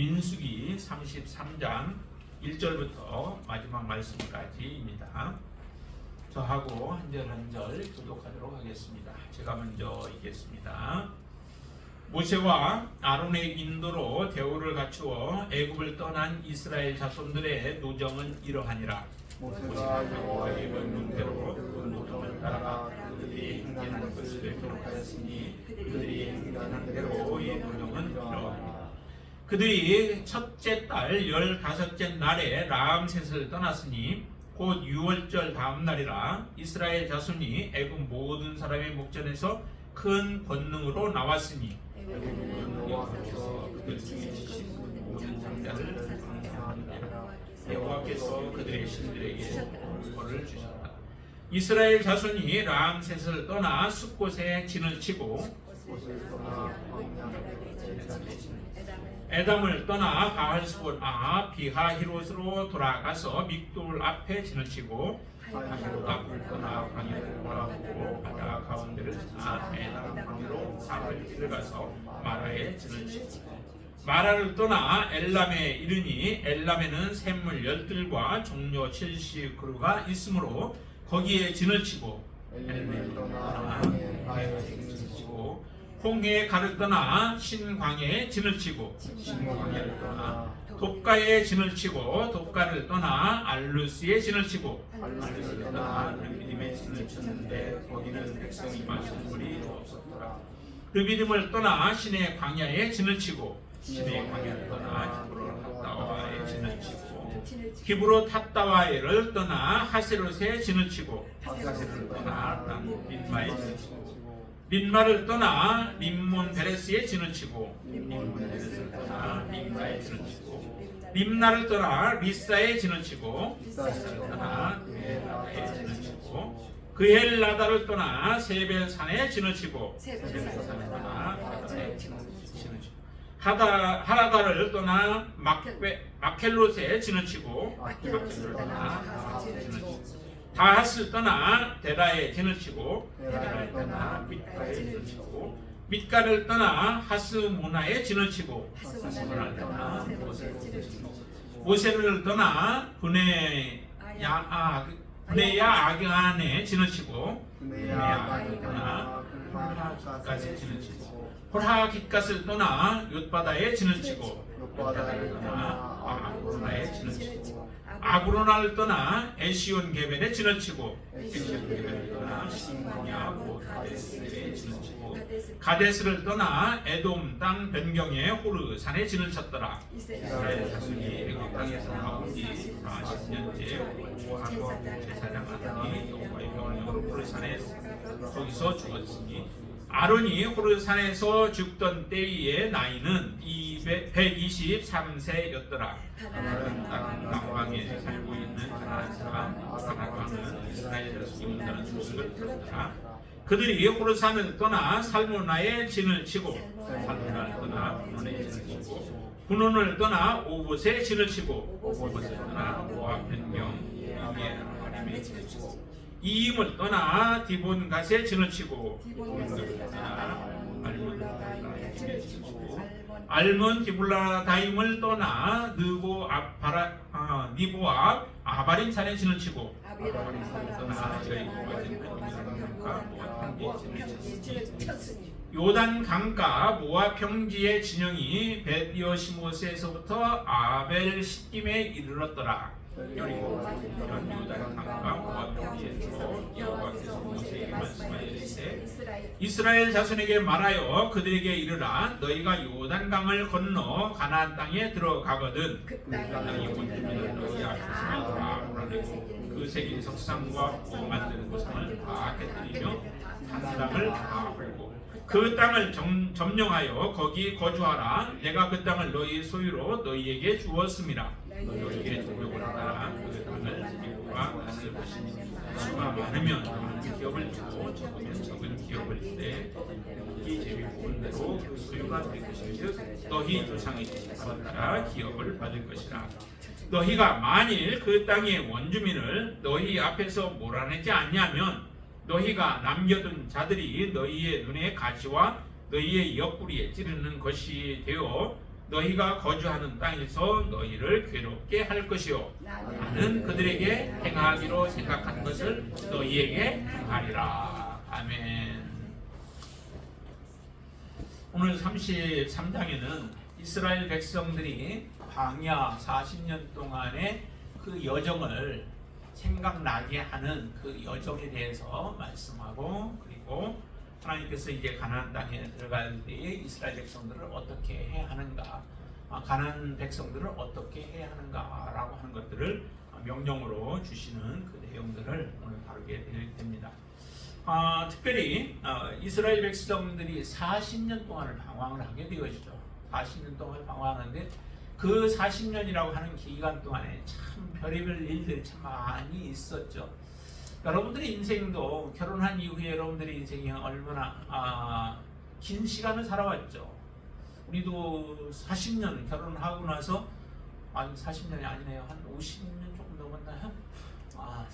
민수기 33장 1절부터 마지막 말씀까지입니다. 저하고 한 절 한 절 교독하도록 하겠습니다. 제가 먼저 읽겠습니다. 모세와 아론의 인도로 대우를 갖추어 애굽을 떠난 이스라엘 자손들의 노정은 이러하니라. 모세가 여호와의 명령대로 그 노정을 따라 그들이 행하는 것을 기록하였으니 그들이 행하는 대로 이 노정은 이러하니라. 그들이 첫째 달 15째 날에 라암셋을 떠났으니 곧 유월절 다음 날이라. 이스라엘 자손이 애굽 모든 사람의 목전에서 큰 권능으로 나왔으니 여호와께서 그들 중에 모든 장자를 강사하니라. 여호와께서 그들의 신들에게 벌을 주셨다. 이스라엘 자손이 라암셋을 떠나 숲곳에 진을 치고 에담을 떠나 바알스본 비하히롯으로 돌아가서 믹돌 앞에 진을 치고 하히롯 앞을 떠나 광야를 돌아보고 바다 가운데를 지나 에담 광야로 사흘 들어가서 마라에 진을 치고 마라를 떠나 엘람에 이르니 엘람에는 샘물 열들과 종려 70그루가 있으므로 거기에 진을 치고 엘람에 떠나 진을 치고 홍해에 가를 떠나 신광야에 진을 치고 신광야를 떠나 돕가에 진을 치고 돕가를 떠나 알루스에 진을 치고 알루스를 떠나 르비딤에 진을 쳤는데 거기는 백성이 마실 물이 없었더라. 르비딤을 떠나 신의 광야에 진을 치고 신의 광야를 떠나 기브로 탑다와에 진을 치고 기브로 탑다와를 떠나 하세롯에 진을 치고 하세롯을 떠나 림마에 진을 치고 림마를 떠나 림몬 베레스에 진을 치고 림몬 베레스를 떠나 림나에 진을 치고 림나를 떠나 리사에 진을 치고 리사를 떠나 그헬라다에 진을 치고 그헬라다를 떠나 세벨산에 진을 치고 세벨산을 떠나 하다에 진을 치고 하라다를 떠나 마켈롯에 진을 치고 마켈롯을 떠나 진을 치고 다하스를 떠나 데라에 진을 치고 데라를 떠나 밑가에 진을 치고 밑가를 떠나 하스모나에 진을 치고 하스모나를 떠나 모세를 떠나 브네야 아간에 진을 치고 브네야 아간을 떠나 홀하깃갓에 진을 치고 홀하깃갓을 떠나 욤바다에 진을 치고 욤바다를 떠나 아브로나에 진을 치고 아브로나를 떠나 에시온 게벨에 진을 치고 에시온 게벨을 떠나 신광야 곧 가데스에 진을 치고 가데스를 떠나 에돔 땅 변경에 호르 산에 진을 쳤더라. 이스라엘 자손이 애굽 땅에서 나온 지 40년째 왕과 제사장 아론이 여호와의 명령으로 호르 산에 거기서 죽었으니 아론이 호르 산에서 죽던 때의 나이는 123세였더라. 남방에 살고 있는 가나안 사람 가나안은 이스라엘 자손이 온다는 소식을 들었더라. 그들이 호르산을 떠나 살모나에 진을 치고 살모나를 떠나 분원에 진을 치고 분원을 떠나 오봇에 진을 치고 오봇을 떠나 모압 변경 아림에 진을 치고 이임을 떠나 디본갓에 진을 치고 디본갓을 떠나 알몬다임에 진을 치고 알몬 디블라다임을 떠나 니보압 아바림 산에 진을 치고 아바림 산을 떠나 여리고가 된 요단 강가 모압 평지의 진영이 벳여시못에서부터 아벨 시딤에 이르렀더라. 여리고 요단 강가 모압 평지에서 여호와께서 모세에게 말씀하시되 이스라엘 자손에게 말하여 그들에게 이르라. 너희가 요단강을 건너 가나안 땅에 들어가거든 그 땅이 온주민을 너희 앞에서 다 몰아내고 그 새긴 석상과 만드는 우상을 다 깨뜨리며 한 땅을 다 헐고 그 땅을 점령하여 거기 거주하라. 내가 그 땅을 너희 소유로 너희에게 주었음이라. 너희에게 동력을 하라. 그 땅을 여호와 맛을 보시니 수가 많으면 기업을 주고 적으면 적은 기업을 주되 이 제비 뽑은 대로 그 소유가 될 것인즉 너희 조상의 지식을 따라 기업을 받을 것이라. 너희가 만일 그 땅의 원주민을 너희 앞에서 몰아내지 않냐면 너희가 남겨둔 자들이 너희의 눈에 가시와 너희의 옆구리에 찌르는 것이 되어 너희가 거주하는 땅에서 너희를 괴롭게 할 것이요 나는 그들에게 행하기로 생각한 것을 너희에게 행하리라. 아멘. 오늘 33장에는 이스라엘 백성들이 광야 40년 동안의 그 여정을 생각나게 하는 그 여정에 대해서 말씀하고, 그리고 하나님께서 이제 가나안 땅에 들어갈 때 이스라엘 백성들을 어떻게 해야 하는가, 가나안 백성들을 어떻게 해야 하는가라고 하는 것들을 명령으로 주시는 그 내용들을 오늘 다루게 될 됩니다. 특별히 이스라엘 백성들이 40년 동안을 방황을 하게 되어지죠. 40년 동안 방황하는데 그 40년이라고 하는 기간 동안에 참 별의별 일들이 참 많이 있었죠. 여러분들의 인생도 결혼한 이후에 여러분들의 인생이 얼마나 긴 시간을 살아왔죠. 우리도 40년 결혼하고 나서, 아니 40년이 아니네요. 한 50년 조금 넘었나요?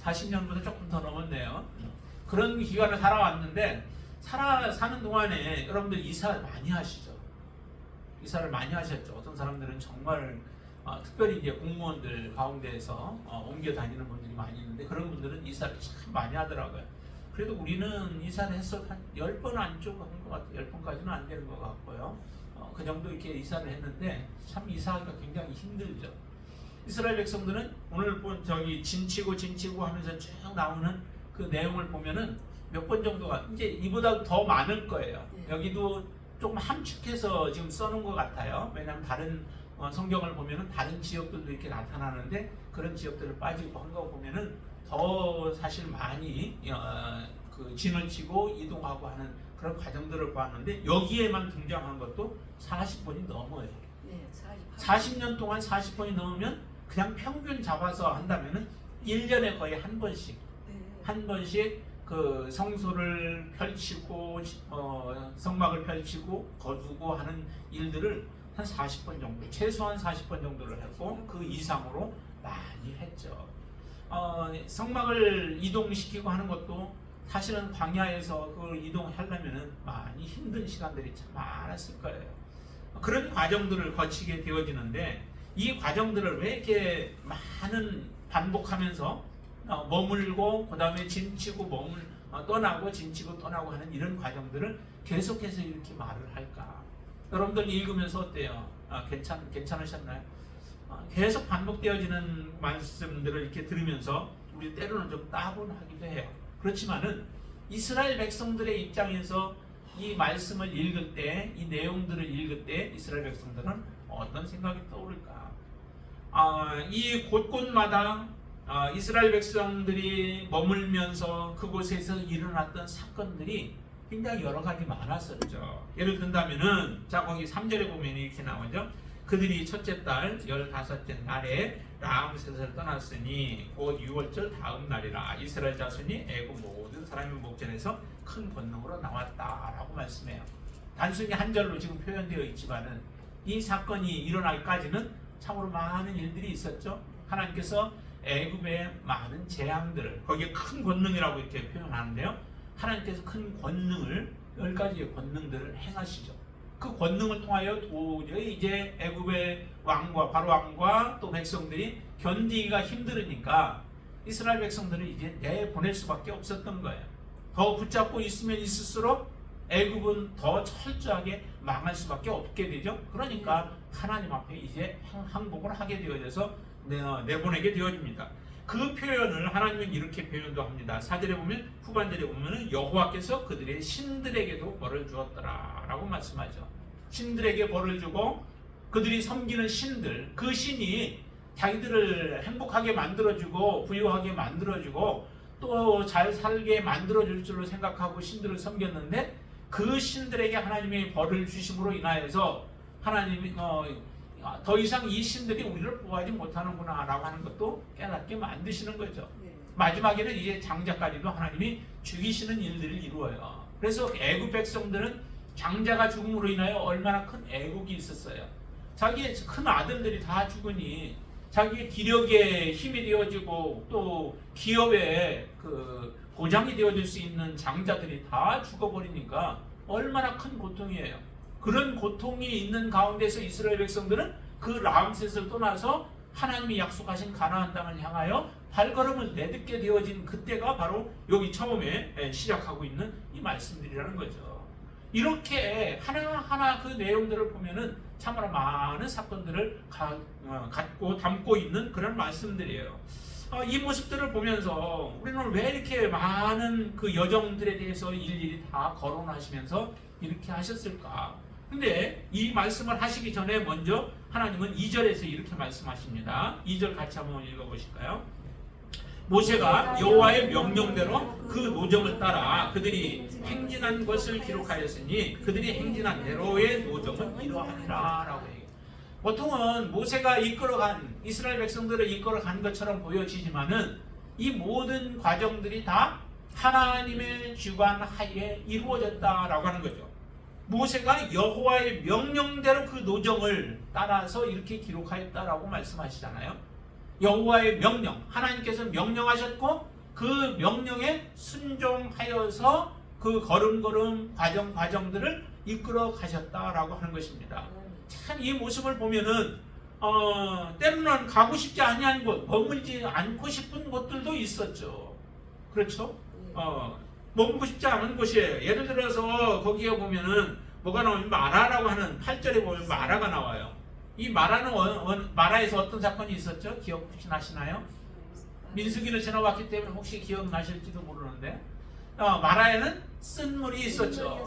40년보다 조금 더 넘었네요. 그런 기간을 살아왔는데 사는 동안에 여러분들 이사를 많이 하시죠. 이사를 많이 하셨죠. 어떤 사람들은 정말 특별히 이제 공무원들 가운데에서 옮겨 다니는 분들이 많이 있는데 그런 분들은 이사를 참 많이 하더라고요. 그래도 우리는 이사를 해서 한 10번 안쪽 한 것 같아요. 10번까지는 안 되는 것 같고요. 그 정도 이렇게 이사를 했는데 참 이사하기가 굉장히 힘들죠. 이스라엘 백성들은 오늘 본 저기 진치고 하면서 쭉 나오는 그 내용을 보면은 몇 번 정도가 이제 이보다 더 많을 거예요. 여기도 조금 함축해서 지금 써놓은 것 같아요. 왜냐하면 다른 성경을 보면은 다른 지역들도 이렇게 나타나는데 그런 지역들을 빠지고 한 거 보면은 더 사실 많이 그 진을 치고 이동하고 하는 그런 과정들을 보았는데 여기에만 등장한 것도 40번이 넘어요. 네, 40년 동안 40번이 넘으면 그냥 평균 잡아서 한다면은 1년에 거의 한 번씩 그 성소를 펼치고 성막을 펼치고 거두고 하는 일들을 한 40번 정도, 최소한 40번 정도를 했고 그 이상으로 많이 했죠. 성막을 이동시키고 하는 것도 사실은 광야에서 그걸 이동하려면은 많이 힘든 시간들이 참 많았을 거예요. 그런 과정들을 거치게 되어지는데 이 과정들을 왜 이렇게 많은 반복하면서 머물고 그 다음에 짐치고 떠나고 짐치고 떠나고 하는 이런 과정들을 계속해서 이렇게 말을 할까? 여러분들 읽으면서 어때요? 괜찮으셨나요? 계속 반복되어지는 말씀들을 이렇게 들으면서 우리 때로는 좀 따분하기도 해요. 그렇지만은 이스라엘 백성들의 입장에서 이 말씀을 읽을 때, 이 내용들을 읽을 때 이스라엘 백성들은 어떤 생각이 떠오를까? 이 곳곳마다 이스라엘 백성들이 머물면서 그곳에서 일어났던 사건들이 굉장히 여러 가지 많았었죠. 예를 든다면은 자 거기 3절에 보면 이렇게 나오죠. 그들이 첫째 달 15째 날에 라암셋을 떠났으니 곧 6월절 다음 날이라 이스라엘 자손이 애굽 모든 사람의 목전에서 큰 권능으로 나왔다라고 말씀해요. 단순히 한 절로 지금 표현되어 있지만은 이 사건이 일어나기까지는 참으로 많은 일들이 있었죠. 하나님께서 애굽의 많은 재앙들을 거기에 큰 권능이라고 이렇게 표현하는데요. 하나님께서 큰 권능을 10가지의 권능들을 행하시죠. 그 권능을 통하여 도저히 이제 애굽의 왕과 바로 왕과 또 백성들이 견디기가 힘들으니까 이스라엘 백성들을 이제 내보낼 수밖에 없었던 거예요. 더 붙잡고 있으면 있을수록 애굽은 더 철저하게 망할 수밖에 없게 되죠. 그러니까 하나님 앞에 이제 항복을 하게 되어져서 내보내게 되어집니다. 그 표현을 하나님은 이렇게 표현도 합니다. 4절에 보면 후반절에 보면은 여호와께서 그들의 신들에게도 벌을 주었더라 라고 말씀하죠. 신들에게 벌을 주고 그들이 섬기는 신들, 그 신이 자기들을 행복하게 만들어주고 부유하게 만들어주고 또 잘 살게 만들어줄 줄로 생각하고 신들을 섬겼는데 그 신들에게 하나님의 벌을 주심으로 인하여서 하나님이 더 이상 이 신들이 우리를 보호하지 못하는구나 라고 하는 것도 깨닫게 만드시는 거죠. 마지막에는 이제 장자까지도 하나님이 죽이시는 일들을 이루어요. 그래서 애굽 백성들은 장자가 죽음으로 인하여 얼마나 큰 애국이 있었어요. 자기의 큰 아들들이 다 죽으니 자기의 기력에 힘이 되어지고 또 기업의 그 보장이 되어질 수 있는 장자들이 다 죽어버리니까 얼마나 큰 고통이에요. 그런 고통이 있는 가운데서 이스라엘 백성들은 그 람셋을 떠나서 하나님이 약속하신 가나안 땅을 향하여 발걸음을 내딛게 되어진 그때가 바로 여기 처음에 시작하고 있는 이 말씀들이라는 거죠. 이렇게 하나하나 그 내용들을 보면은 참으로 많은 사건들을 갖고 담고 있는 그런 말씀들이에요. 이 모습들을 보면서 우리는 왜 이렇게 많은 그 여정들에 대해서 일일이 다 거론하시면서 이렇게 하셨을까? 근데 이 말씀을 하시기 전에 먼저 하나님은 2절에서 이렇게 말씀하십니다. 2절 같이 한번 읽어보실까요? 모세가 여호와의 명령대로 그 노정을 따라 그들이 행진한 것을 기록하였으니 그들이 행진한 대로의 노정은 이러하니라 라고 얘기해요. 보통은 모세가 이끌어간 이스라엘 백성들을 이끌어간 것처럼 보여지지만은 이 모든 과정들이 다 하나님의 주관 하에 이루어졌다라고 하는 거죠. 모세가 여호와의 명령대로 그 노정을 따라서 이렇게 기록하였다라고 말씀하시잖아요. 여호와의 명령, 하나님께서 명령하셨고 그 명령에 순종하여서 그 걸음걸음 과정들을 이끌어 가셨다라고 하는 것입니다. 참 이 모습을 보면은 때로는 가고 싶지 아니한 곳, 머물지 않고 싶은 곳들도 있었죠. 그렇죠? 머물고 싶지 않은 곳이에요. 예를 들어서 거기에 보면은 뭐가 나오면 마라라고 하는 8절에 보면 마라가 나와요. 이 마라는 마라에서 어떤 사건이 있었죠? 기억 혹시 나시나요? 민수기를 지나왔기 때문에 혹시 기억나실지도 모르는데 마라에는 쓴물이 있었죠.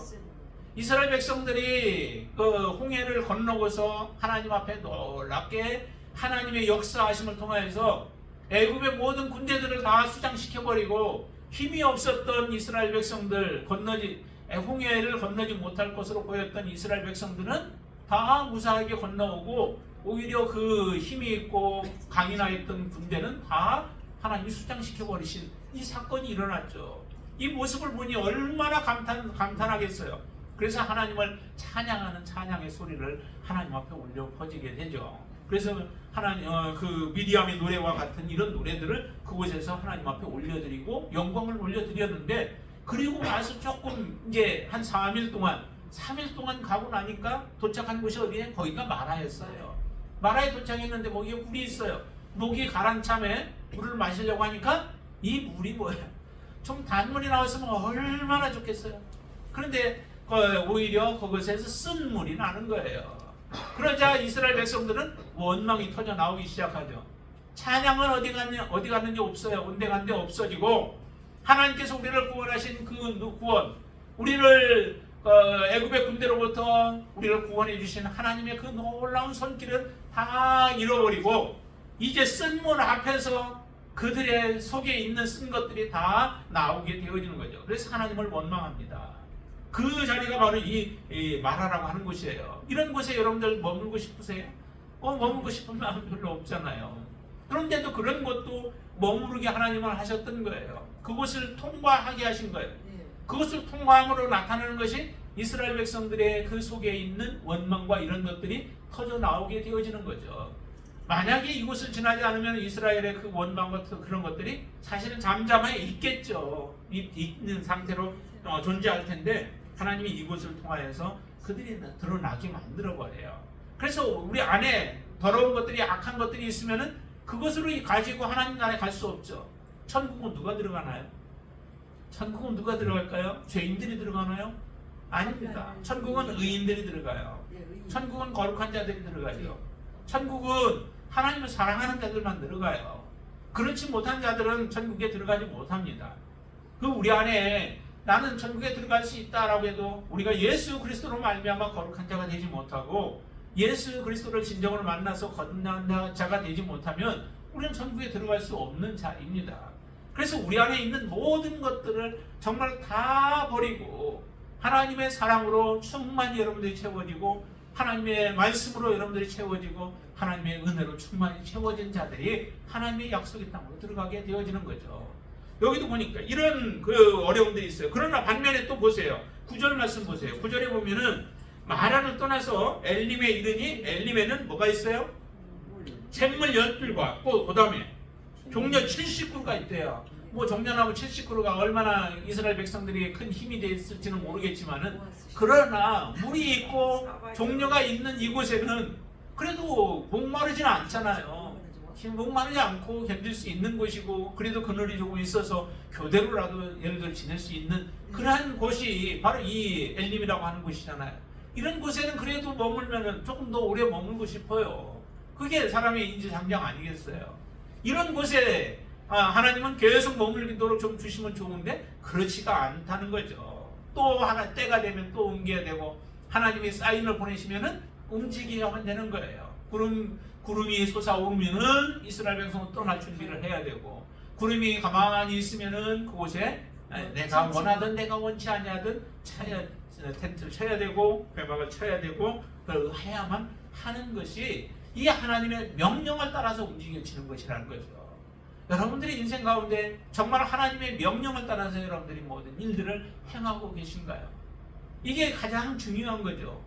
이스라엘 백성들이 그 홍해를 건너고서 하나님 앞에 놀랍게 하나님의 역사하심을 통하여서 애굽의 모든 군대들을 다 수장시켜버리고 힘이 없었던 이스라엘 백성들 홍해를 건너지 못할 것으로 보였던 이스라엘 백성들은 다 무사하게 건너오고 오히려 그 힘이 있고 강인하였던 군대는 다 하나님이 수장시켜버리신 이 사건이 일어났죠. 이 모습을 보니 얼마나 감탄하겠어요. 그래서 하나님을 찬양하는 찬양의 소리를 하나님 앞에 올려 퍼지게 되죠. 그래서 하나님 그 미디암의 노래와 같은 이런 노래들을 그곳에서 하나님 앞에 올려드리고 영광을 올려드렸는데 그리고 나서 조금 이제 한 3일 동안 가고 나니까 도착한 곳이 어디에? 거기가 마라였어요. 마라에 도착했는데 거기에 물이 있어요. 목이 가란 참에 물을 마시려고 하니까 이 물이 뭐예요? 좀 단물이 나왔으면 얼마나 좋겠어요. 그런데 오히려 그것에서 쓴 물이 나는 거예요. 그러자 이스라엘 백성들은 원망이 터져 나오기 시작하죠. 찬양은 어디 갔는지 없어요. 온데간데 없어지고 하나님께서 우리를 구원하신 그 구원, 우리를 애굽의 군대로부터 우리를 구원해 주신 하나님의 그 놀라운 손길은 다 잃어버리고 이제 쓴 물 앞에서 그들의 속에 있는 쓴 것들이 다 나오게 되어지는 거죠. 그래서 하나님을 원망합니다. 그 자리가 바로 이 마라라고 하는 곳이에요. 이런 곳에 여러분들 머물고 싶으세요? 머물고 싶은 마음 별로 없잖아요. 그런데도 그런 곳도 머무르게 하나님은 하셨던 거예요. 그곳을 통과하게 하신 거예요. 그것을 통과함으로 나타나는 것이 이스라엘 백성들의 그 속에 있는 원망과 이런 것들이 터져 나오게 되어지는 거죠. 만약에 이곳을 지나지 않으면 이스라엘의 그 원망과 그런 것들이 사실은 잠잠하게 있겠죠. 있는 상태로 존재할 텐데 하나님이 이곳을 통하여서 그들이 드러나게 만들어버려요. 그래서 우리 안에 더러운 것들이 악한 것들이 있으면은 그것으로 가지고 하나님 나라에 갈 수 없죠. 천국은 누가 들어가나요? 천국은 누가 들어갈까요? 죄인들이 들어가나요? 아닙니다. 천국은 의인들이 들어가요. 천국은 거룩한 자들이 들어가죠. 천국은 하나님을 사랑하는 자들만 들어가요. 그렇지 못한 자들은 천국에 들어가지 못합니다. 그 우리 안에 나는 천국에 들어갈 수 있다라고 해도 우리가 예수 그리스도로 말미암아 거룩한 자가 되지 못하고 예수 그리스도를 진정으로 만나서 거듭난 자가 되지 못하면 우리는 천국에 들어갈 수 없는 자입니다. 그래서 우리 안에 있는 모든 것들을 정말 다 버리고 하나님의 사랑으로 충만히 여러분들이 채워지고 하나님의 말씀으로 여러분들이 채워지고 하나님의 은혜로 충만히 채워진 자들이 하나님의 약속의 땅으로 들어가게 되어지는 거죠. 여기도 보니까 이런 그 어려움들이 있어요. 그러나 반면에 또 보세요. 9절 말씀 보세요. 9절에 보면은 마라를 떠나서 엘림에 이르니 엘림에는 뭐가 있어요? 샘물 10줄과 그 다음에 종려 70구가 있대요. 뭐 종려나무 70그루가 얼마나 이스라엘 백성들이 큰 힘이 됐을지는 모르겠지만은, 그러나 물이 있고 종려가 있는 이곳에는 그래도 목마르지는 않잖아요. 목마르지 않고 견딜 수 있는 곳이고, 그래도 그늘이 조금 있어서 교대로라도 예를 들어 지낼 수 있는 그러한 곳이 바로 이 엘림이라고 하는 곳이잖아요. 이런 곳에는 그래도 머물면은 조금 더 오래 머물고 싶어요. 그게 사람의 인지상정 아니겠어요? 이런 곳에 하나님은 계속 머물기도록 좀 주시면 좋은데 그렇지가 않다는 거죠. 또 하나 때가 되면 또 옮겨야 되고, 하나님이 사인을 보내시면은 움직여야만 되는 거예요. 구름이 솟아오르면은 이스라엘 백성은 떠날 준비를 해야 되고, 구름이 가만히 있으면은 그곳에 내가 원하든 내가 원치 아니하든 텐트를 쳐야 되고 배박을 쳐야 되고, 그걸 해야만 하는 것이 이 하나님의 명령을 따라서 움직여지는 것이라는 거죠. 여러분들의 인생 가운데 정말 하나님의 명령을 따라서 여러분들이 모든 일들을 행하고 계신가요? 이게 가장 중요한 거죠.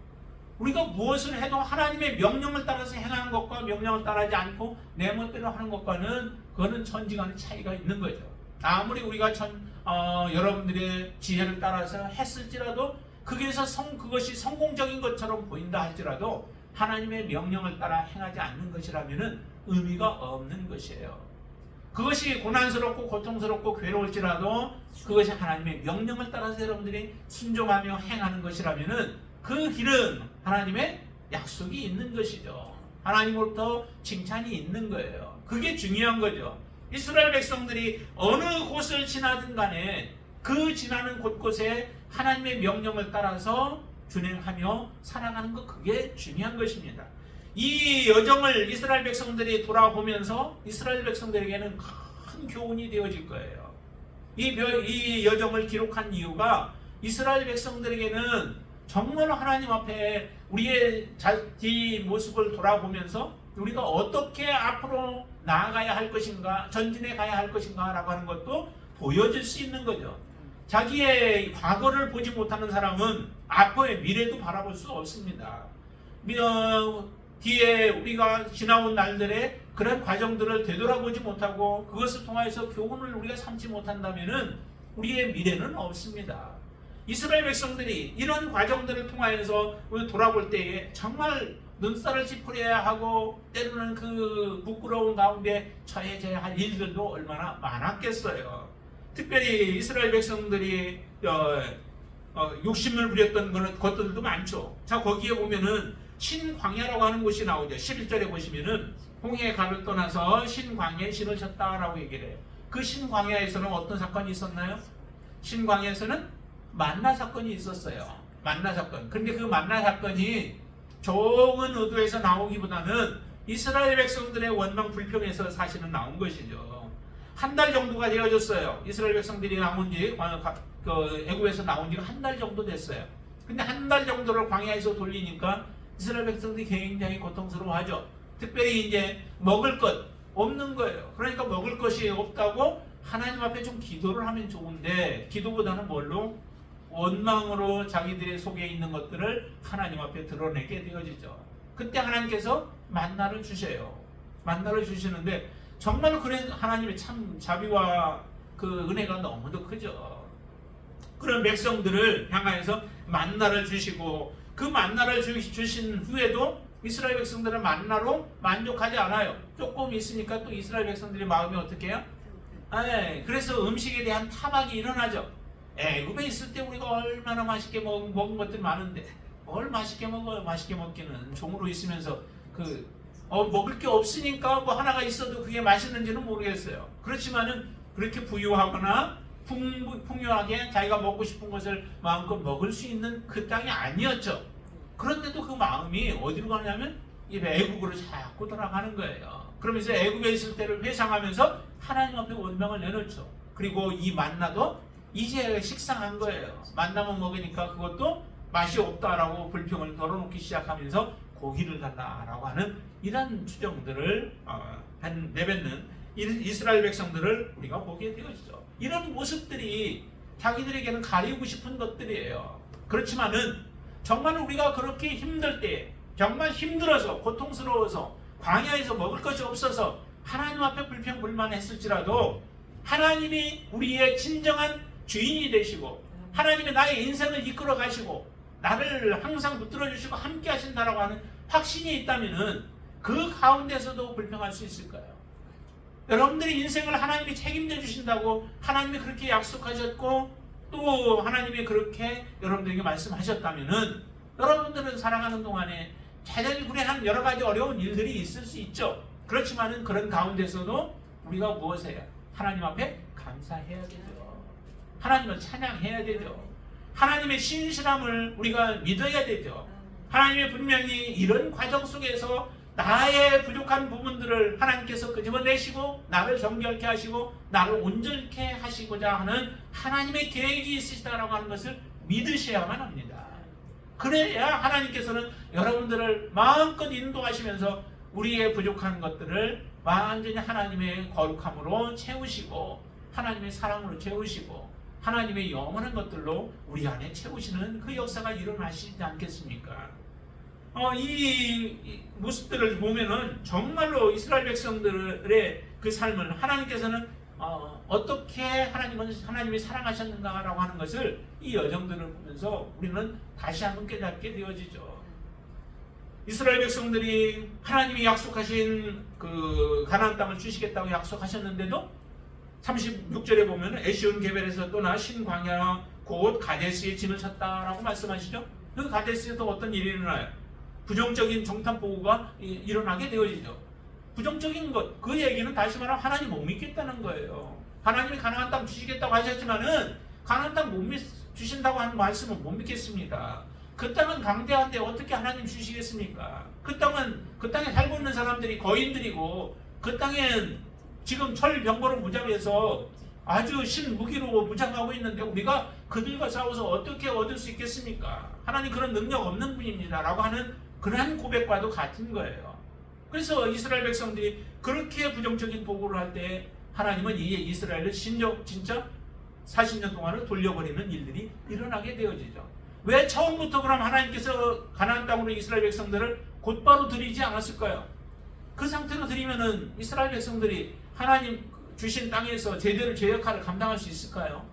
우리가 무엇을 해도 하나님의 명령을 따라서 행하는 것과 명령을 따르지 않고 내 멋대로 하는 것과는 그거는 천지간의 차이가 있는 거죠. 아무리 우리가 여러분들의 지혜를 따라서 했을지라도 그것이 성공적인 것처럼 보인다 할지라도 하나님의 명령을 따라 행하지 않는 것이라면 의미가 없는 것이에요. 그것이 고난스럽고 고통스럽고 괴로울지라도 그것이 하나님의 명령을 따라서 여러분들이 순종하며 행하는 것이라면 그 길은 하나님의 약속이 있는 것이죠. 하나님으로부터 칭찬이 있는 거예요. 그게 중요한 거죠. 이스라엘 백성들이 어느 곳을 지나든 간에 그 지나는 곳곳에 하나님의 명령을 따라서 준행하며 살아가는 것, 그게 중요한 것입니다. 이 여정을 이스라엘 백성들이 돌아보면서 이스라엘 백성들에게는 큰 교훈이 되어질 거예요. 이 여정을 기록한 이유가 이스라엘 백성들에게는 정말 하나님 앞에 우리의 자기 모습을 돌아보면서 우리가 어떻게 앞으로 나아가야 할 것인가, 전진해 가야 할 것인가 라고 하는 것도 보여줄 수 있는 거죠. 자기의 과거를 보지 못하는 사람은 앞으로의 미래도 바라볼 수 없습니다. 뒤에 우리가 지나온 날들의 그런 과정들을 되돌아보지 못하고 그것을 통해서 교훈을 우리가 삼지 못한다면 우리의 미래는 없습니다. 이스라엘 백성들이 이런 과정들을 통하여서 우리 돌아볼 때에 정말 눈살을 찌푸려야 하고 때로는 그 부끄러운 가운데 처해져야 할 일들도 얼마나 많았겠어요. 특별히 이스라엘 백성들이 욕심을 부렸던 것들도 많죠. 자, 거기에 보면은 신광야라고 하는 곳이 나오죠. 11절에 보시면은 홍해 강을 떠나서 신광야에 신을 쳤다라고 얘기를 해요. 그 신광야에서는 어떤 사건이 있었나요? 신광야에서는 만나 사건이 있었어요. 만나 사건. 근데 그 만나 사건이 좋은 의도에서 나오기보다는 이스라엘 백성들의 원망 불평에서 사실은 나온 것이죠. 한 달 정도가 되어졌어요. 이스라엘 백성들이 나온 지 애굽에서 나온 지가 한 달 정도 됐어요. 근데 한 달 정도를 광야에서 돌리니까 이스라엘 백성들이 굉장히 고통스러워하죠. 특별히 이제 먹을 것 없는 거예요. 그러니까 먹을 것이 없다고 하나님 앞에 좀 기도를 하면 좋은데 기도보다는 뭘로? 원망으로 자기들의 속에 있는 것들을 하나님 앞에 드러내게 되어지죠. 그때 하나님께서 만나를 주셔요. 만나를 주시는데 정말 그래 하나님의 참 자비와 그 은혜가 너무도 크죠. 그런 백성들을 향하여서 만나를 주시고 그 만나를 주신 후에도 이스라엘 백성들은 만나로 만족하지 않아요. 조금 있으니까 또 이스라엘 백성들의 마음이 어떻게 해요? 그래서 음식에 대한 타박이 일어나죠. 애굽에 있을 때 우리가 얼마나 맛있게 먹은 것들이 많은데 뭘 맛있게 먹어요. 맛있게 먹기는 종으로 있으면서 먹을 게 없으니까 뭐 하나가 있어도 그게 맛있는지는 모르겠어요. 그렇지만은 그렇게 부유하거나 풍요하게 자기가 먹고 싶은 것을 마음껏 먹을 수 있는 그 땅이 아니었죠. 그런데도 그 마음이 어디로 가냐면 애굽으로 자꾸 돌아가는 거예요. 그러면서 애굽에 있을 때를 회상하면서 하나님 앞에 원망을 내놓죠. 그리고 이 만나도 이제 식상한 거예요. 만나만 먹으니까 그것도 맛이 없다라고 불평을 덜어놓기 시작하면서 고기를 달라라고 하는 이런 추정들을 내뱉는 이스라엘 백성들을 우리가 보게 되어지죠. 이런 모습들이 자기들에게는 가리고 싶은 것들이에요. 그렇지만은 정말 우리가 그렇게 힘들 때, 정말 힘들어서 고통스러워서 광야에서 먹을 것이 없어서 하나님 앞에 불평불만했을지라도 하나님이 우리의 진정한 주인이 되시고 하나님이 나의 인생을 이끌어 가시고 나를 항상 붙들어 주시고 함께 하신다라고 하는 확신이 있다면은 그 가운데서도 불평할 수 있을까요? 여러분들의 인생을 하나님이 책임져 주신다고 하나님이 그렇게 약속하셨고 또 하나님이 그렇게 여러분들에게 말씀하셨다면은 여러분들은 살아가는 동안에 자잘구레한 여러 가지 어려운 일들이 있을 수 있죠. 그렇지만은 그런 가운데서도 우리가 무엇을 해요? 하나님 앞에 감사해야 되죠. 하나님을 찬양해야 되죠. 하나님의 신실함을 우리가 믿어야 되죠. 하나님이 분명히 이런 과정 속에서 나의 부족한 부분들을 하나님께서 끄집어내시고 나를 정결케 하시고 나를 온전케 하시고자 하는 하나님의 계획이 있으시다라고 하는 것을 믿으셔야만 합니다. 그래야 하나님께서는 여러분들을 마음껏 인도하시면서 우리의 부족한 것들을 완전히 하나님의 거룩함으로 채우시고 하나님의 사랑으로 채우시고 하나님의 영원한 것들로 우리 안에 채우시는 그 역사가 일어나시지 않겠습니까? 이 모습들을 보면은 정말로 이스라엘 백성들의 그 삶을 하나님께서는 어떻게 하나님이 사랑하셨는가라고 하는 것을 이 여정들을 보면서 우리는 다시 한번 깨닫게 되어지죠. 이스라엘 백성들이 하나님이 약속하신 그 가나안 땅을 주시겠다고 약속하셨는데도 36절에 보면 에시온 게벨에서 떠나 신광야 곧 가데스에 진을 쳤다라고 말씀하시죠. 그 가데스에도 어떤 일이 일어나요? 부정적인 정탐포고가 일어나게 되어지죠. 부정적인 것, 그 얘기는 다시 말하면 하나님 못 믿겠다는 거예요. 하나님이 가나안 땅 주시겠다고 하셨지만은 가나안 땅 못 주신다고 하는 말씀은 못 믿겠습니다. 그 땅은 강대한데 어떻게 하나님 주시겠습니까? 그 땅에 살고 있는 사람들이 거인들이고 그 땅엔 지금 철병거로 무장해서 아주 신무기로 무장하고 있는데 우리가 그들과 싸워서 어떻게 얻을 수 있겠습니까? 하나님 그런 능력 없는 분입니다 라고 하는 그러한 고백과도 같은 거예요. 그래서 이스라엘 백성들이 그렇게 부정적인 보고를 할 때 하나님은 이에 이스라엘을 진짜 40년 동안을 돌려버리는 일들이 일어나게 되어지죠. 왜 처음부터 그럼 하나님께서 가나안 땅으로 이스라엘 백성들을 곧바로 들이지 않았을까요? 그 상태로 들이면은 이스라엘 백성들이 하나님 주신 땅에서 제대로 제 역할을 감당할 수 있을까요?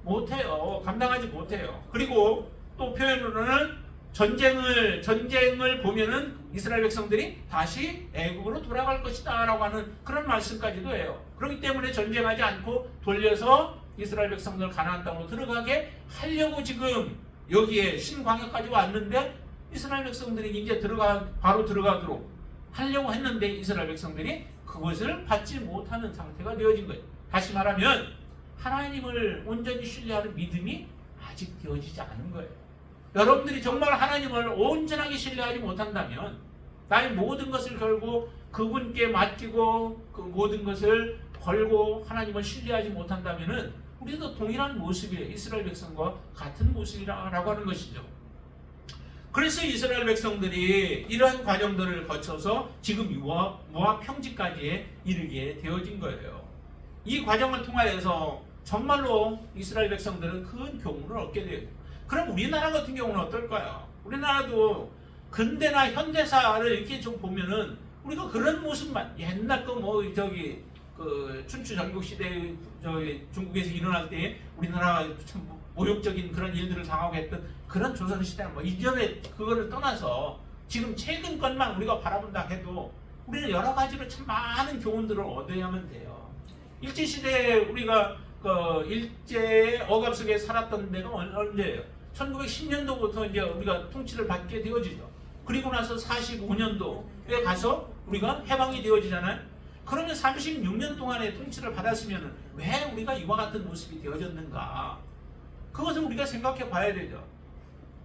못해요. 감당하지 못해요. 그리고 또 표현으로는 전쟁을 보면은 이스라엘 백성들이 다시 애국으로 돌아갈 것이다 라고 하는 그런 말씀까지도 해요. 그렇기 때문에 전쟁하지 않고 돌려서 이스라엘 백성들 가나안 땅으로 들어가게 하려고 지금 여기에 신광야까지 왔는데 이스라엘 백성들이 이제 바로 들어가도록 하려고 했는데 이스라엘 백성들이 그것을 받지 못하는 상태가 되어진 거예요. 다시 말하면 하나님을 온전히 신뢰하는 믿음이 아직 되어지지 않은 거예요. 여러분들이 정말 하나님을 온전하게 신뢰하지 못한다면 나의 모든 것을 걸고 그분께 맡기고 그 모든 것을 걸고 하나님을 신뢰하지 못한다면 우리도 동일한 모습이에요. 이스라엘 백성과 같은 모습이라고 하는 것이죠. 그래서 이스라엘 백성들이 이러한 과정들을 거쳐서 지금 모압 평지까지 이르게 되어진 거예요. 이 과정을 통하여서 정말로 이스라엘 백성들은 큰 교훈을 얻게 돼요. 그럼 우리나라 같은 경우는 어떨까요? 우리나라도 근대나 현대사를 이렇게 좀 보면은 우리가 그런 모습만 옛날 그 춘추 전국 시대 중국에서 일어날 때 우리나라가 참 모욕적인 그런 일들을 당하고 했던 그런 조선 시대는 이전에 그거를 떠나서 지금 최근 것만 우리가 바라본다 해도 우리는 여러 가지로 참 많은 교훈들을 얻어야만 돼요. 일제 시대에 우리가 일제의 억압 속에 살았던 데가 언제예요? 1910년도부터 이제 우리가 통치를 받게 되어지죠. 그리고 나서 45년도에 가서 우리가 해방이 되어지잖아요. 그러면 36년 동안의 통치를 받았으면 왜 우리가 이와 같은 모습이 되어졌는가? 그것을 우리가 생각해 봐야 되죠.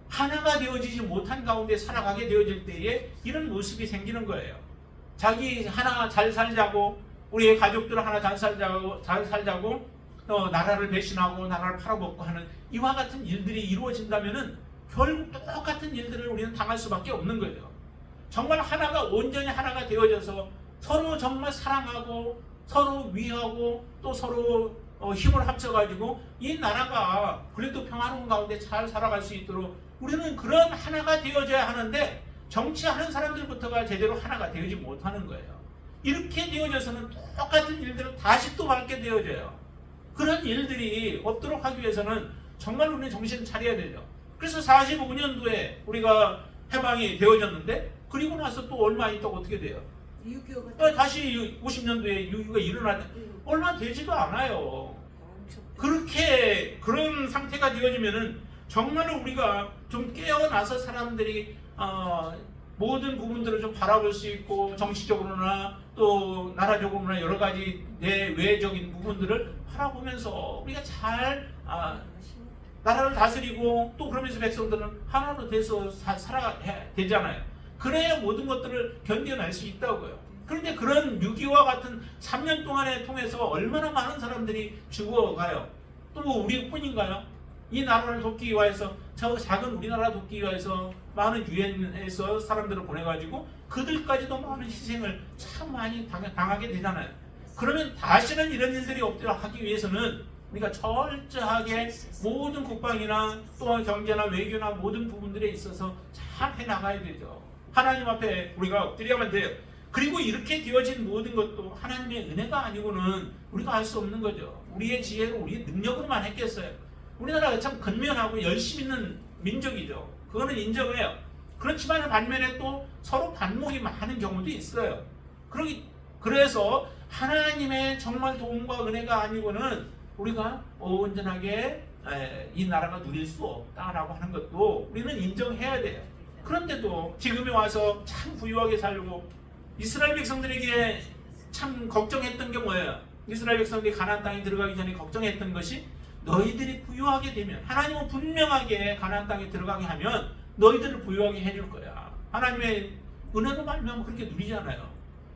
하나가 되어지지 못한 가운데 살아가게 되어질 때에 이런 모습이 생기는 거예요. 자기 하나 잘 살자고, 우리의 가족들 하나 잘 살자고, 또 나라를 배신하고 나라를 팔아먹고 하는 이와 같은 일들이 이루어진다면은 결국 똑같은 일들을 우리는 당할 수밖에 없는 거예요. 정말 하나가 온전히 하나가 되어져서 서로 정말 사랑하고 서로 위하고 또 서로 힘을 합쳐가지고 이 나라가 그래도 평화로운 가운데 잘 살아갈 수 있도록 우리는 그런 하나가 되어져야 하는데 정치하는 사람들부터가 제대로 하나가 되어지 못하는 거예요. 이렇게 되어져서는 똑같은 일들을 다시 또 받게 되어져요. 그런 일들이 없도록 하기 위해서는 정말 우리는 정신을 차려야 되죠. 그래서 45년도에 우리가 해방이 되어졌는데 그리고 나서 또 얼마 있다가 어떻게 돼요? 다시 50년도에 6.25가 일어나자 얼마 되지도 않아요. 그렇게 그런 상태가 되어지면은 정말로 우리가 좀 깨어나서 사람들이 모든 부분들을 좀 바라볼 수 있고 정치적으로나 또 나라적으로나 여러 가지 내외적인 부분들을 바라보면서 우리가 잘 나라를 다스리고 또 그러면서 백성들은 하나로 돼서 살아야 되잖아요. 그래야 모든 것들을 견뎌낼 수 있다고요. 그런데 그런 6.25와 같은 3년 동안에 통해서 얼마나 많은 사람들이 죽어가요. 또 우리뿐인가요? 이 나라를 돕기 위해서 저 작은 우리나라 돕기 위해서 많은 유엔에서 사람들을 보내가지고 그들까지도 많은 희생을 참 많이 당하게 되잖아요. 그러면 다시는 이런 일들이 없도록 하기 위해서는 우리가 철저하게 모든 국방이나 또 경제나 외교나 모든 부분들에 있어서 잘 해나가야 되죠. 하나님 앞에 우리가 엎드려야만 돼요. 그리고 이렇게 되어진 모든 것도 하나님의 은혜가 아니고는 우리가 할 수 없는 거죠. 우리의 지혜로 우리의 능력으로만 했겠어요. 우리나라가 참 근면하고 열심 있는 민족이죠. 그거는 인정해요. 그렇지만 반면에 또 서로 반목이 많은 경우도 있어요. 그래서 하나님의 정말 도움과 은혜가 아니고는 우리가 온전하게 이 나라가 누릴 수 없다라고 하는 것도 우리는 인정해야 돼요. 그런데도 지금에 와서 참 부유하게 살고 이스라엘 백성들에게 참 걱정했던 게 뭐예요? 이스라엘 백성들이 가나안 땅에 들어가기 전에 걱정했던 것이 너희들이 부유하게 되면 하나님은 분명하게 가나안 땅에 들어가게 하면 너희들을 부유하게 해줄 거야. 하나님의 은혜로 말미암아 그렇게 누리잖아요.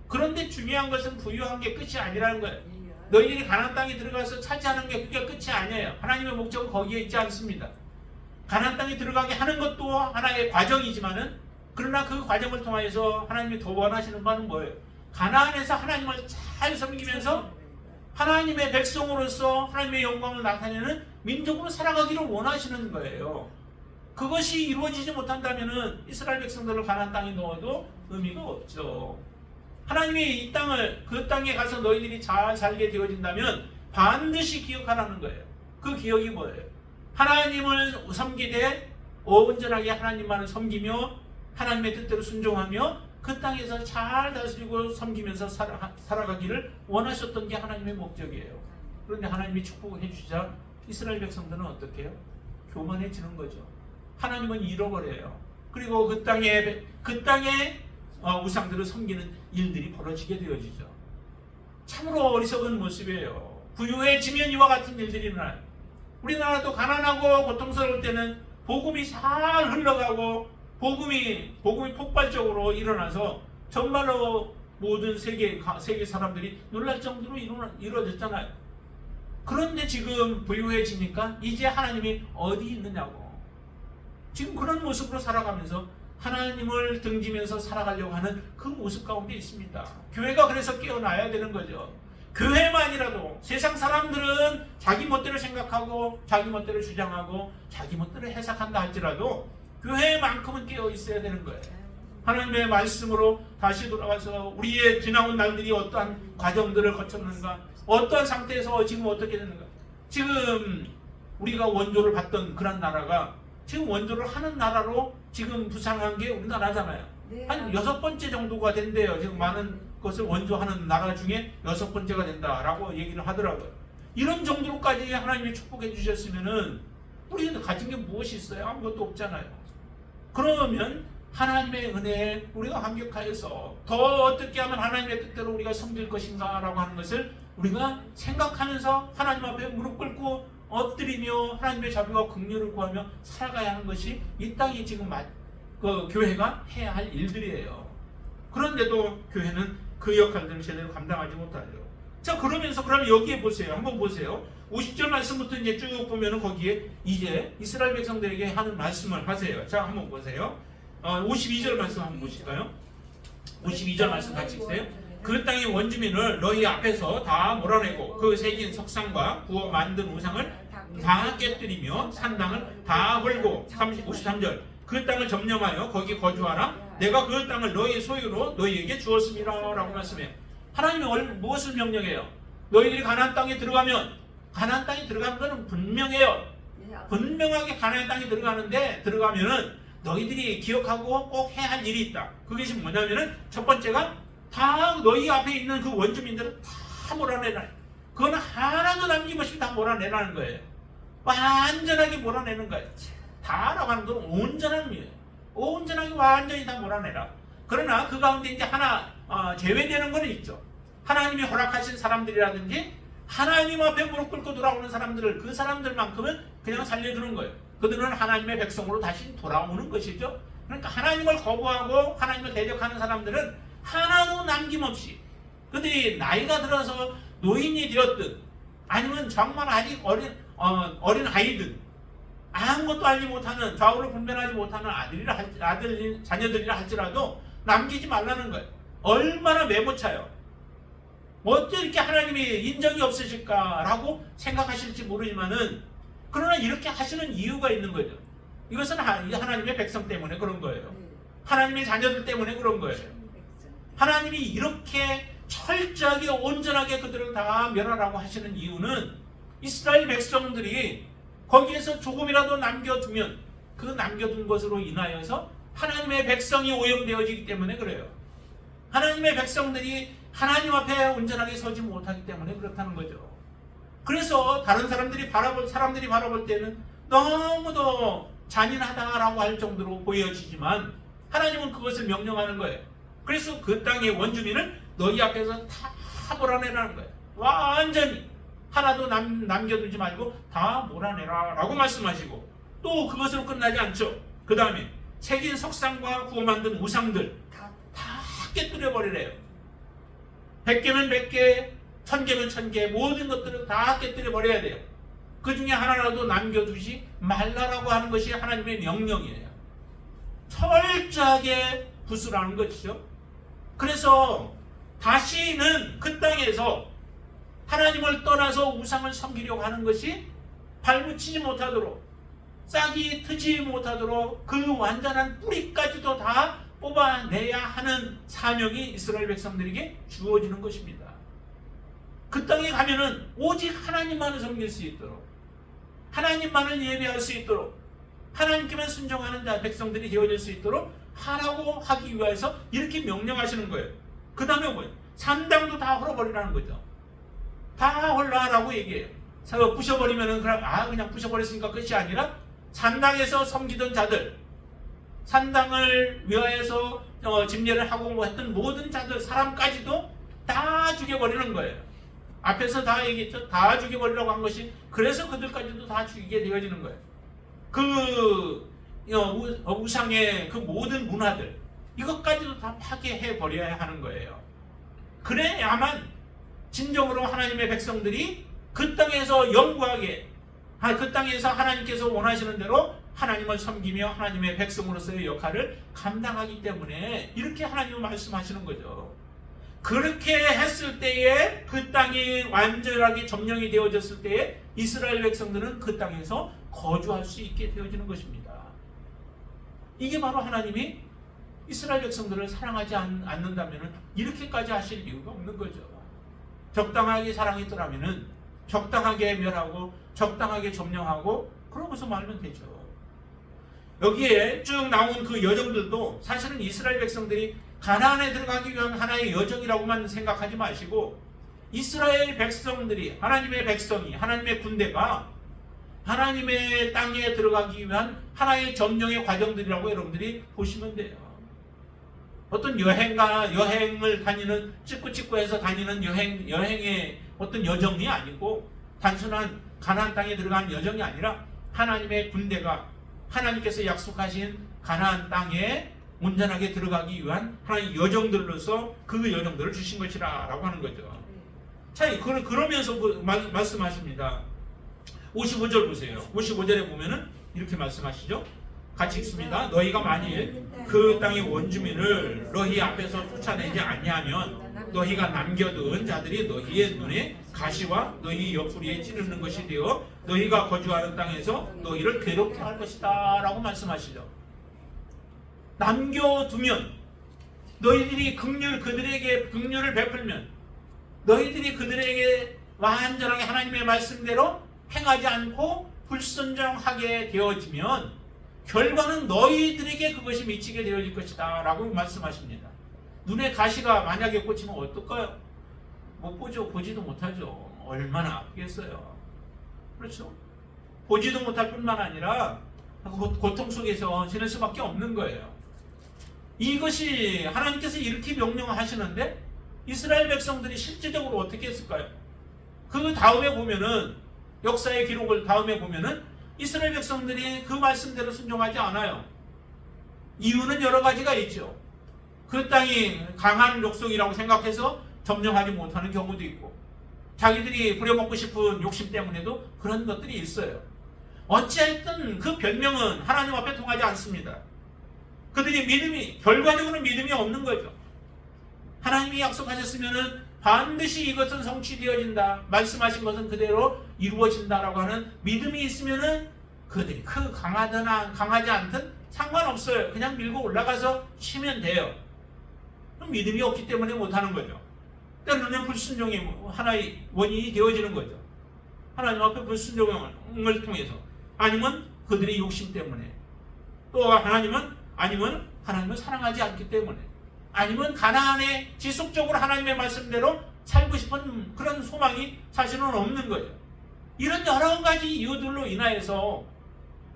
그런데 중요한 것은 부유한 게 끝이 아니라는 거예요. 너희들이 가나안 땅에 들어가서 차지하는 게 그게 끝이 아니에요. 하나님의 목적은 거기에 있지 않습니다. 가나안 땅에 들어가게 하는 것도 하나의 과정이지만은 그러나 그 과정을 통해서 하나님이 더 원하시는 바는 뭐예요? 가나안에서 하나님을 잘 섬기면서 하나님의 백성으로서 하나님의 영광을 나타내는 민족으로 살아가기를 원하시는 거예요. 그것이 이루어지지 못한다면 이스라엘 백성들을 가나안 땅에 넣어도 의미가 없죠. 하나님이 이 땅을 그 땅에 가서 너희들이 잘 살게 되어진다면 반드시 기억하라는 거예요. 그 기억이 뭐예요? 하나님을 섬기되 온전하게 하나님만을 섬기며 하나님의 뜻대로 순종하며 그 땅에서 잘 다스리고 섬기면서 살아가기를 원하셨던 게 하나님의 목적이에요. 그런데 하나님이 축복을 해주시자 이스라엘 백성들은 어떻게 해요? 교만해지는 거죠. 하나님은 잃어버려요. 그리고 그 땅에 우상들을 섬기는 일들이 벌어지게 되어지죠. 참으로 어리석은 모습이에요. 부유해지면 이와 같은 일들이 일어나요. 우리나라도 가난하고 고통스러울 때는 복음이 잘 흘러가고 복음이 폭발적으로 일어나서 정말로 모든 세계 사람들이 놀랄 정도로 이루어졌잖아요. 그런데 지금 부유해지니까 이제 하나님이 어디 있느냐고. 지금 그런 모습으로 살아가면서 하나님을 등지면서 살아가려고 하는 그 모습 가운데 있습니다. 교회가 그래서 깨어나야 되는 거죠. 교회만이라도 세상 사람들은 자기 멋대로 생각하고 자기 멋대로 주장하고 자기 멋대로 해석한다 할지라도 교회만큼은 깨어 있어야 되는 거예요. 하나님의 말씀으로 다시 돌아가서 우리의 지나온 날들이 어떠한 과정들을 거쳤는가, 어떠한 상태에서 지금 어떻게 되는가. 지금 우리가 원조를 받던 그런 나라가 지금 원조를 하는 나라로 지금 부상한 게 우리나라잖아요. 한 6번째 정도가 된대요. 지금 많은 것을 원조하는 나라 중에 6번째가 된다라고 얘기를 하더라고요. 이런 정도로까지 하나님이 축복해 주셨으면은 우리는 가진 게 무엇이 있어요? 아무것도 없잖아요. 그러면 하나님의 은혜에 우리가 감격하여서 더 어떻게 하면 하나님의 뜻대로 우리가 섬길 것인가 라고 하는 것을 우리가 생각하면서 하나님 앞에 무릎 꿇고 엎드리며 하나님의 자비와 긍휼을 구하며 살아가야 하는 것이 이 땅이 지금 교회가 해야 할 일들이에요. 그런데도 교회는 그 역할들을 제대로 감당하지 못하죠. 자, 그러면서 그러면 여기에 보세요. 한번 보세요. 50절 말씀부터 이제 쭉 보면은 거기에 이제 이스라엘 백성들에게 하는 말씀을 하세요. 자, 한번 보세요. 52절 말씀 한번 보실까요? 52절 말씀 같이 읽으세요. 그 땅의 원주민을 너희 앞에서 다 몰아내고 그 새긴 석상과 구워 만든 우상을 다 깨뜨리며 산당을 다 헐고 53절 그 땅을 점령하여 거기 거주하라. 내가 그 땅을 너희의 소유로 너희에게 주었습니다 라고 말씀해요. 하나님이 무엇을 명령해요? 너희들이 가나안 땅에 들어가면, 가나안 땅에 들어가는 것은 분명해요. 분명하게 가나안 땅에 들어가면은 너희들이 기억하고 꼭 해야 할 일이 있다. 그것이 뭐냐면은 첫 번째가 다 너희 앞에 있는 그 원주민들을 다 몰아내라. 그건 하나도 남김없이 다 몰아내라는 거예요. 완전하게 몰아내는 거예요. 다라고 하는 건 온전한 의미예요. 온전하게 완전히 다 몰아내라. 그러나 그 가운데 이제 하나 제외되는 거는 있죠. 하나님이 허락하신 사람들이라든지 하나님 앞에 무릎 꿇고 돌아오는 사람들을, 그 사람들만큼은 그냥 살려주는 거예요. 그들은 하나님의 백성으로 다시 돌아오는 것이죠. 그러니까 하나님을 거부하고 하나님을 대적하는 사람들은 하나도 남김없이, 그들이 나이가 들어서 노인이 되었든 아니면 정말 아직 어린 아이든 아무것도 알지 못하는, 좌우를 분별하지 못하는 자녀들이라 할지라도 남기지 말라는 거예요. 얼마나 매모차요. 어떻게 이렇게 하나님이 인정이 없으실까라고 생각하실지 모르지만은, 그러나 이렇게 하시는 이유가 있는 거죠. 이것은 하나님의 백성 때문에 그런 거예요. 하나님의 자녀들 때문에 그런 거예요. 하나님이 이렇게 철저하게 온전하게 그들을 다 멸하라고 하시는 이유는 이스라엘 백성들이 거기에서 조금이라도 남겨두면 그 남겨둔 것으로 인하여서 하나님의 백성이 오염되어지기 때문에 그래요. 하나님의 백성들이 하나님 앞에 온전하게 서지 못하기 때문에 그렇다는 거죠. 그래서 다른 사람들이 바라볼 때는 너무도 잔인하다라고 할 정도로 보여지지만 하나님은 그것을 명령하는 거예요. 그래서 그 땅의 원주민을 너희 앞에서 다 몰아내라는 거예요. 완전히 하나도 남겨두지 말고 다 몰아내라 라고 말씀하시고, 또 그것으로 끝나지 않죠. 그 다음에 새긴 석상과 구워 만든 우상들 다 깨뜨려 버리래요. 100개면 100개, 1000개면 1000개, 모든 것들을 다 깨뜨려 버려야 돼요. 그 중에 하나라도 남겨두지 말라라고 하는 것이 하나님의 명령이에요. 철저하게 부수라는 것이죠. 그래서 다시는 그 땅에서 하나님을 떠나서 우상을 섬기려고 하는 것이 발붙이지 못하도록, 싹이 트지 못하도록 그 완전한 뿌리까지도 다 뽑아내야 하는 사명이 이스라엘 백성들에게 주어지는 것입니다. 그 땅에 가면은 오직 하나님만을 섬길 수 있도록, 하나님만을 예배할 수 있도록, 하나님께만 순종하는 백성들이 되어질 수 있도록 하라고 하기 위해서 이렇게 명령하시는 거예요. 그 다음에 뭐예요? 산당도 다 헐어버리라는 거죠. 다 헐라라고 얘기해요. 부셔버리면은 그냥 부셔버렸으니까 끝이 아니라 산당에서 섬기던 자들, 산당을 위하여서 집례를 하고 했던 모든 자들, 사람까지도 다 죽여버리는 거예요. 앞에서 다 얘기했죠. 다 죽여버리라고 한 것이, 그래서 그들까지도 다 죽이게 되어지는 거예요. 그 우상의 그 모든 문화들, 이것까지도 다 파괴해버려야 하는 거예요. 그래야만 진정으로 하나님의 백성들이 그 땅에서 영구하게, 그 땅에서 하나님께서 원하시는 대로 하나님을 섬기며 하나님의 백성으로서의 역할을 감당하기 때문에 이렇게 하나님은 말씀하시는 거죠. 그렇게 했을 때에 그 땅이 완전하게 점령이 되어졌을 때에 이스라엘 백성들은 그 땅에서 거주할 수 있게 되어지는 것입니다. 이게 바로 하나님이 이스라엘 백성들을 사랑하지 않는다면 이렇게까지 하실 이유가 없는 거죠. 적당하게 사랑했더라면 적당하게 멸하고 적당하게 점령하고 그러고서 말면 되죠. 여기에 쭉 나온 그 여정들도 사실은 이스라엘 백성들이 가나안에 들어가기 위한 하나의 여정이라고만 생각하지 마시고, 이스라엘 백성들이, 하나님의 백성이, 하나님의 군대가 하나님의 땅에 들어가기 위한 하나의 점령의 과정들이라고 여러분들이 보시면 돼요. 어떤 여행을 다니는, 찍고해서 다니는 여행의 어떤 여정이 아니고, 단순한 가나안 땅에 들어가는 여정이 아니라 하나님의 군대가 하나님께서 약속하신 가나안 땅에 온전하게 들어가기 위한 하나의 여정들로서 그 여정들을 주신 것이라고 하는 거죠. 자, 그러면서 말씀하십니다. 55절 보세요. 55절에 보면은 이렇게 말씀하시죠. 같이 읽습니다. 너희가 만일 그 땅의 원주민을 너희 앞에서 쫓아내지 아니하면 너희가 남겨둔 자들이 너희의 눈에 가시와 너희 옆구리에 찌르는 것이 되어 너희가 거주하는 땅에서 너희를 괴롭게 할 것이다 라고 말씀하시죠. 남겨두면, 너희들이 그들에게 긍휼을 베풀면, 너희들이 그들에게 완전하게 하나님의 말씀대로 행하지 않고 불순종하게 되어지면 결과는 너희들에게 그것이 미치게 되어질 것이다 라고 말씀하십니다. 눈에 가시가 만약에 꽂히면 어떨까요? 못 보죠. 보지도 못하죠. 얼마나 아프겠어요. 그렇죠? 보지도 못할 뿐만 아니라 고통 속에서 지낼 수밖에 없는 거예요. 이것이 하나님께서 이렇게 명령하시는데 이스라엘 백성들이 실제적으로 어떻게 했을까요? 그 다음에 보면은 역사의 기록을 다음에 보면은 이스라엘 백성들이 그 말씀대로 순종하지 않아요. 이유는 여러 가지가 있죠. 그 땅이 강한 족속이라고 생각해서 점령하지 못하는 경우도 있고 자기들이 부려먹고 싶은 욕심 때문에도 그런 것들이 있어요. 어찌했든 그 변명은 하나님 앞에 통하지 않습니다. 그들이 결과적으로 믿음이 없는 거죠. 하나님이 약속하셨으면은 반드시 이것은 성취되어진다. 말씀하신 것은 그대로 이루어진다라고 하는 믿음이 있으면은 그들이 강하든 강하지 않든 상관없어요. 그냥 밀고 올라가서 치면 돼요. 그럼 믿음이 없기 때문에 못하는 거죠. 때로는 불순종이 하나의 원인이 되어지는 거죠. 하나님 앞에 불순종을 통해서 아니면 그들의 욕심 때문에 또 아니면 하나님을 사랑하지 않기 때문에 아니면 가나안에 지속적으로 하나님의 말씀대로 살고 싶은 그런 소망이 사실은 없는 거죠. 이런 여러 가지 이유들로 인하여서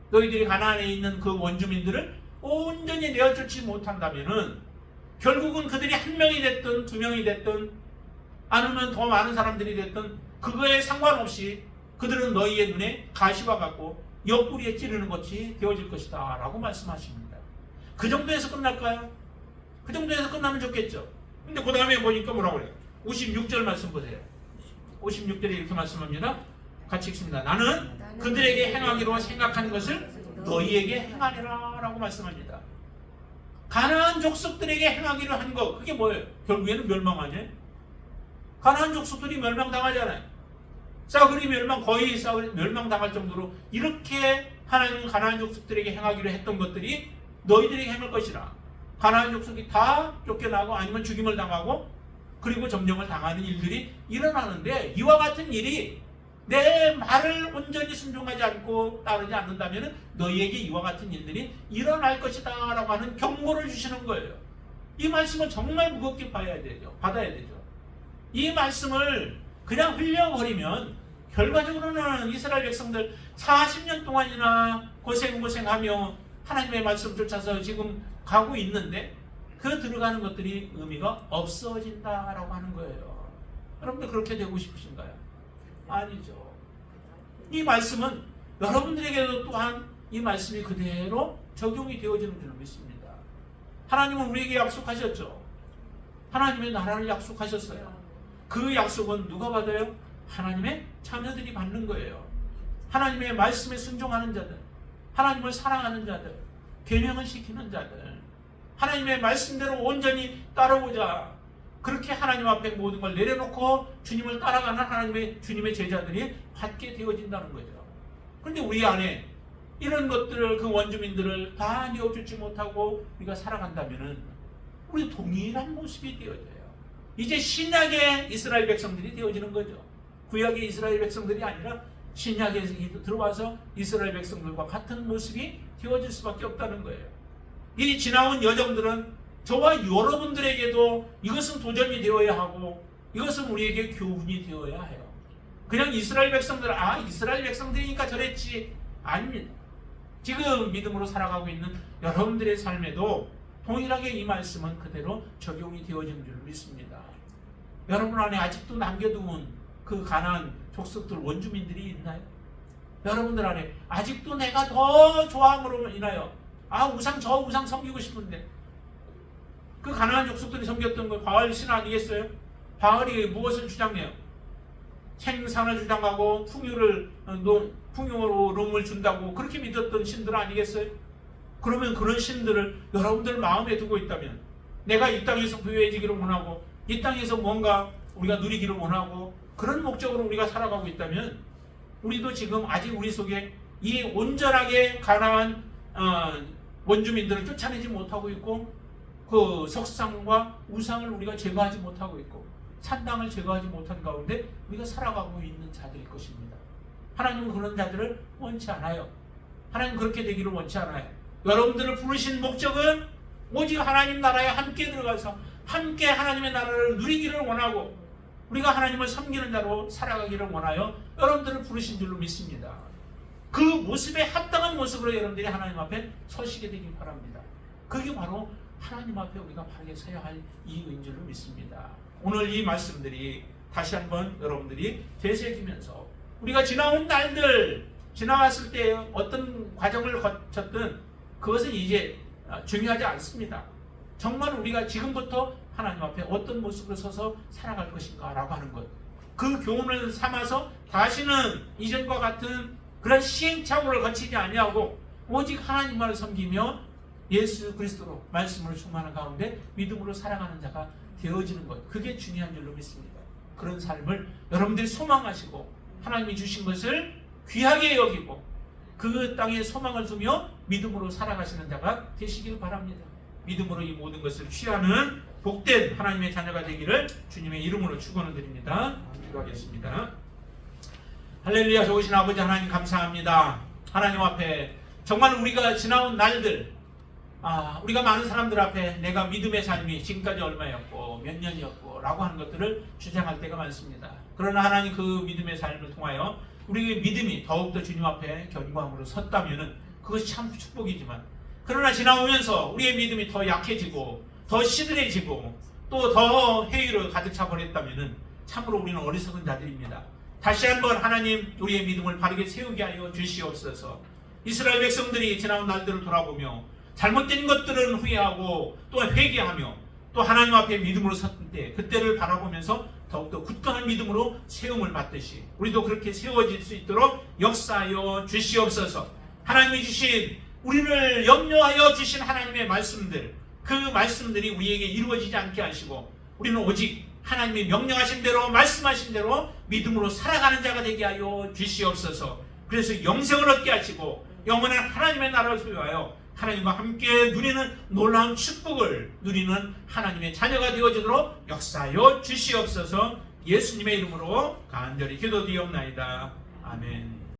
너희들이 가나안에 있는 그 원주민들을 온전히 내어쫓지 못한다면은 결국은 그들이 한 명이 됐든 두 명이 됐든 아니면 더 많은 사람들이 됐든 그거에 상관없이 그들은 너희의 눈에 가시와 같고 옆구리에 찌르는 것이 되어질 것이다 라고 말씀하십니다. 그 정도에서 끝날까요? 그 정도에서 끝나면 좋겠죠. 근데 그 다음에 보니까 뭐라고 그래요? 56절 말씀 보세요. 56절에 이렇게 말씀합니다. 같이 읽습니다. 나는 그들에게 행하기로 생각한 것을 너희에게 행하리라 라고 말씀합니다. 가나안 족속들에게 행하기로 한 거 그게 뭐예요? 결국에는 멸망 아니에요? 가나안 족속들이 멸망당하잖아요. 싸그리 거의 멸망당할 정도로 이렇게 하나님은 가나안 족속들에게 행하기로 했던 것들이 너희들에게 행할 것이라. 가나안 족속이 다 쫓겨나고 아니면 죽임을 당하고 그리고 점령을 당하는 일들이 일어나는데 이와 같은 일이 내 말을 온전히 순종하지 않고 따르지 않는다면 너희에게 이와 같은 일들이 일어날 것이다 라고 하는 경고를 주시는 거예요. 이 말씀을 정말 무겁게 받아야 되죠. 이 말씀을 그냥 흘려버리면 결과적으로는 이스라엘 백성들 40년 동안이나 고생하며 하나님의 말씀 쫓아서 지금 가고 있는데 그 들어가는 것들이 의미가 없어진다라고 하는 거예요. 여러분들 그렇게 되고 싶으신가요? 아니죠. 이 말씀은 여러분들에게도 또한 이 말씀이 그대로 적용이 되어지는 줄 믿습니다. 하나님은 우리에게 약속하셨죠. 하나님의 나라를 약속하셨어요. 그 약속은 누가 받아요? 하나님의 자녀들이 받는 거예요. 하나님의 말씀에 순종하는 자들, 하나님을 사랑하는 자들, 계명을 지키는 자들, 하나님의 말씀대로 온전히 따라오자. 그렇게 하나님 앞에 모든 걸 내려놓고 주님을 따라가는 주님의 제자들이 받게 되어진다는 거죠. 그런데 우리 안에 이런 것들을 그 원주민들을 다 내어주지 못하고 우리가 살아간다면은 우리 동일한 모습이 되어져요. 이제 신약의 이스라엘 백성들이 되어지는 거죠. 구약의 이스라엘 백성들이 아니라 신약에 들어와서 이스라엘 백성들과 같은 모습이 되어질 수밖에 없다는 거예요. 이 지나온 여정들은 저와 여러분들에게도 이것은 도전이 되어야 하고 이것은 우리에게 교훈이 되어야 해요. 그냥 이스라엘 백성들 이스라엘 백성들이니까 저랬지 아닙니다. 지금 믿음으로 살아가고 있는 여러분들의 삶에도 동일하게 이 말씀은 그대로 적용이 되어지는 줄 믿습니다. 여러분 안에 아직도 남겨둔 그 가나안 족속들 원주민들이 있나요? 여러분들 안에 아직도 내가 더 좋아함으로 인하여 저 우상 섬기고 싶은데 그 가나안 족속들이 섬겼던 거 바알 신 아니겠어요? 바알이 무엇을 주장해요? 생산을 주장하고 풍요로 롬을 준다고 그렇게 믿었던 신들 아니겠어요? 그러면 그런 신들을 여러분들 마음에 두고 있다면 내가 이 땅에서 부유해지기를 원하고 이 땅에서 뭔가 우리가 누리기를 원하고 그런 목적으로 우리가 살아가고 있다면 우리도 지금 아직 우리 속에 이 온전하게 가나안 원주민들을 쫓아내지 못하고 있고 그 석상과 우상을 우리가 제거하지 못하고 있고 산당을 제거하지 못한 가운데 우리가 살아가고 있는 자들일 것입니다. 하나님은 그런 자들을 원치 않아요. 하나님 그렇게 되기를 원치 않아요. 여러분들을 부르신 목적은 오직 하나님 나라에 함께 들어가서 함께 하나님의 나라를 누리기를 원하고 우리가 하나님을 섬기는 자로 살아가기를 원하여 여러분들을 부르신 줄로 믿습니다. 그 모습에 합당한 모습으로 여러분들이 하나님 앞에 서시게 되길 바랍니다. 그게 바로 하나님 앞에 우리가 바르게 서야 할 이유인 줄로 믿습니다. 오늘 이 말씀들이 다시 한번 여러분들이 되새기면서 우리가 지나온 날들, 지나왔을 때 어떤 과정을 거쳤든 그것은 이제 중요하지 않습니다. 정말 우리가 지금부터 하나님 앞에 어떤 모습으로 서서 살아갈 것인가 라고 하는 것, 그 교훈을 삼아서 다시는 이전과 같은 그런 시행착오를 거치지 아니하고 오직 하나님만을 섬기며 예수 그리스도로 말씀을 충만한 가운데 믿음으로 살아가는 자가 되어지는 것, 그게 중요한 줄로 믿습니다. 그런 삶을 여러분들이 소망하시고 하나님이 주신 것을 귀하게 여기고 그 땅에 소망을 두며 믿음으로 살아가시는 자가 되시길 바랍니다. 믿음으로 이 모든 것을 취하는 복된 하나님의 자녀가 되기를 주님의 이름으로 축원을 드립니다. 기도하겠습니다. 할렐루야. 좋으신 아버지 하나님 감사합니다. 하나님 앞에 정말 우리가 지나온 날들, 우리가 많은 사람들 앞에 내가 믿음의 삶이 지금까지 얼마였고 몇 년이었고 라고 하는 것들을 주장할 때가 많습니다. 그러나 하나님 그 믿음의 삶을 통하여 우리의 믿음이 더욱더 주님 앞에 견고함으로 섰다면 그것이 참 축복이지만, 그러나 지나오면서 우리의 믿음이 더 약해지고 더 시들해지고 또 더 회의로 가득 차버렸다면 참으로 우리는 어리석은 자들입니다. 다시 한번 하나님 우리의 믿음을 바르게 세우게 하여 주시옵소서. 이스라엘 백성들이 지나온 날들을 돌아보며 잘못된 것들은 후회하고 또 회개하며 또 하나님 앞에 믿음으로 섰을 때 그때를 바라보면서 더욱더 굳건한 믿음으로 세움을 받듯이 우리도 그렇게 세워질 수 있도록 역사하여 주시옵소서. 하나님이 주신, 우리를 염려하여 주신 하나님의 말씀들, 그 말씀들이 우리에게 이루어지지 않게 하시고 우리는 오직 하나님이 명령하신 대로 말씀하신 대로 믿음으로 살아가는 자가 되게 하여 주시옵소서. 그래서 영생을 얻게 하시고 영원한 하나님의 나라를 소유하여 하나님과 함께 누리는 놀라운 축복을 누리는 하나님의 자녀가 되어지도록 역사하여 주시옵소서. 예수님의 이름으로 간절히 기도드리옵나이다. 아멘.